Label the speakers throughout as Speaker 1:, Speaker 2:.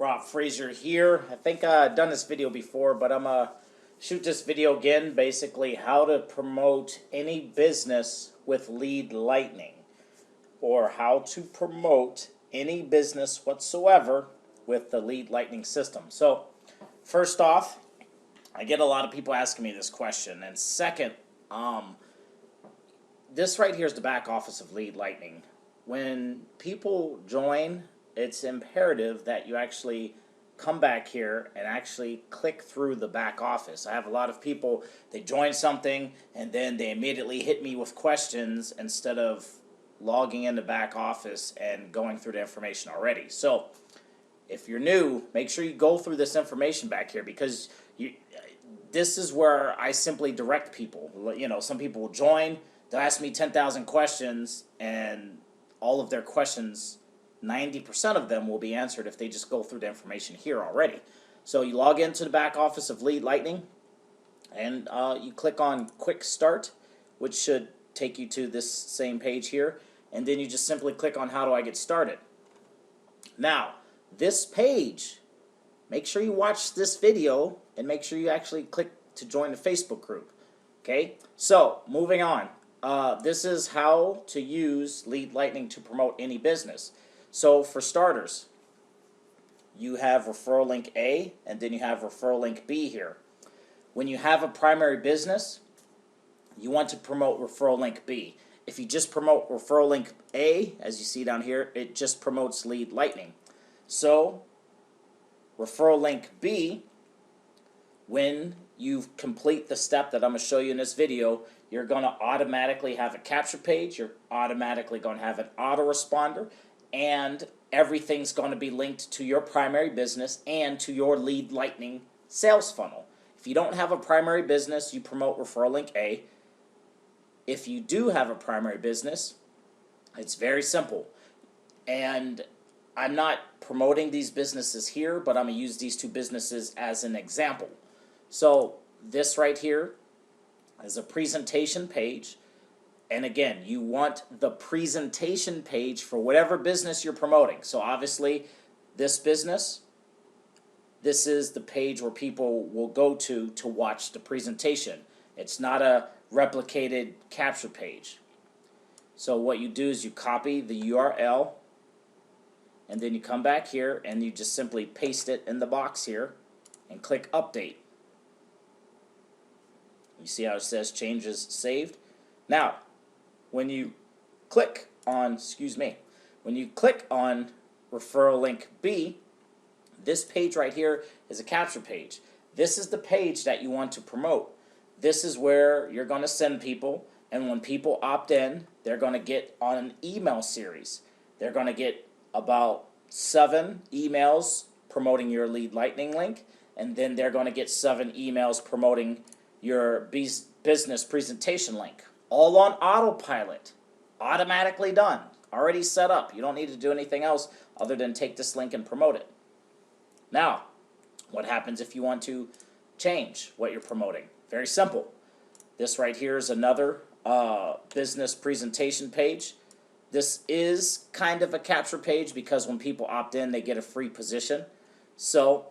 Speaker 1: Rob Frazier here. I think I've done this video before, but I'm going to shoot this video again. Basically, how to promote any business with lead lightning, or how to promote any business whatsoever with the lead lightning system. So, first off, I get a lot of people asking me this question. And second, this right here is the back office of lead lightning. When people join, it's imperative that you actually come back here and actually click through the back office. I have a lot of people, they join something and then they immediately hit me with questions instead of logging into back office and going through the information already. So if you're new, make sure you go through this information back here, because this is where I simply direct people. You know, some people will join, they'll ask me 10,000 questions, and all of their questions, 90% of them will be answered if they just go through the information here already. So you log into the back office of Lead Lightning, and you click on Quick Start, which should take you to this same page here, and then you just simply click on How do I get started. Now, this page, make sure you watch this video and make sure you actually click to join the Facebook group. Okay, so moving on. This is how to use Lead Lightning to promote any business. So for starters, you have referral link A, and then you have referral link B here. When you have a primary business, you want to promote referral link B. If you just promote referral link A, as you see down here, it just promotes Lead Lightning. So referral link B, when you complete the step that I'm going to show you in this video, you're going to automatically have a capture page, you're automatically going to have an autoresponder, and everything's going to be linked to your primary business and to your Lead Lightning sales funnel. If you don't have a primary business, you promote referral link A. If you do have a primary business, it's very simple. And I'm not promoting these businesses here, but I'm going to use these two businesses as an example. So this right here is a presentation page. And again, you want the presentation page for whatever business you're promoting. So obviously, this business, this is the page where people will go to watch the presentation. It's not a replicated capture page. So what you do is you copy the URL, and then you come back here and you just simply paste it in the box here and click update. You see how it says changes saved? Now, when you click on, when you click on referral link B, this page right here is a capture page. This is the page that you want to promote. This is where you're going to send people, and when people opt in, they're going to get on an email series. They're going to get about 7 emails promoting your Lead Lightning link, and then they're going to get 7 emails promoting your business presentation link. All on autopilot, automatically done, already set up. You don't need to do anything else other than take this link and promote it. Now, what happens if you want to change what you're promoting? Very simple. This right here is another business presentation page. This is kind of a capture page because when people opt in, they get a free position. So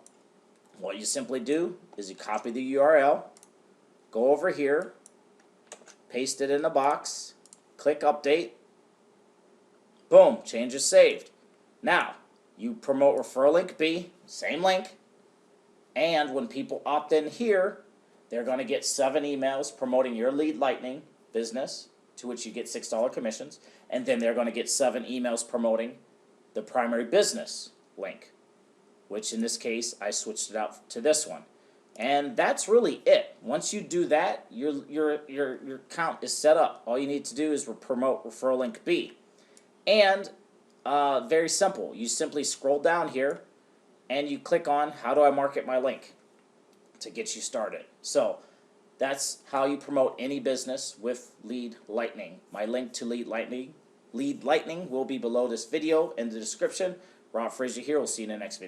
Speaker 1: what you simply do is you copy the URL, go over here, paste it in the box, click update, boom, change is saved. Now, you promote referral link B, same link, and when people opt in here, they're going to get 7 emails promoting your Lead Lightning business, to which you get $6 commissions, and then they're going to get 7 emails promoting the primary business link, which in this case, I switched it out to this one. And that's really it. Once you do that, your account is set up. All you need to do is promote referral link B. And very simple. You simply scroll down here and you click on How do I market my link to get you started. So that's how you promote any business with Lead Lightning. My link to Lead Lightning will be below this video in the description. Rob Frazier here. We'll see you in the next video.